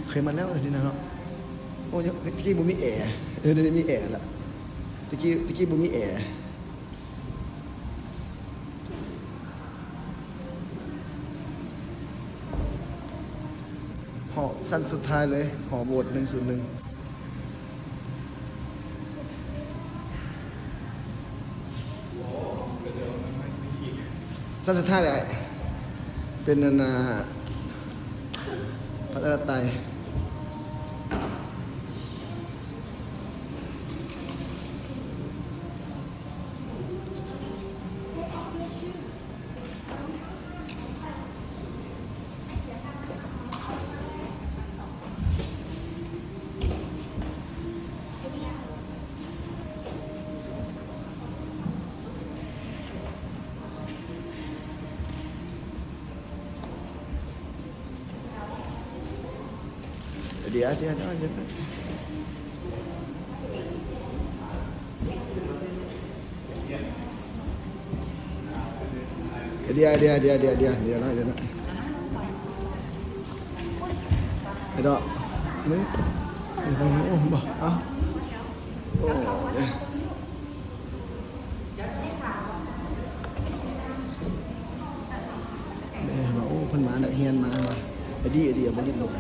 เคยมาแล้วทีนั้นเนาะโอ้ยตะกี้บุมีแอร์เดี๋ยวมีแอร์ละตะกี้บุมีแอร์หอสั้นสุดท้ายเลยหอโบสถ์101สั้นสุดท้ายเลยเป็นนาพระตรัยเดี๋ยวเดี๋ยวเดี๋ยวเดี๋ยวนะเดี๋ยวนะเดี๋ยวมึงโอ้โหบ่เอาโอ้เดี๋ยวโอ้คนมาเฮียนมาไอ้ดีบริลง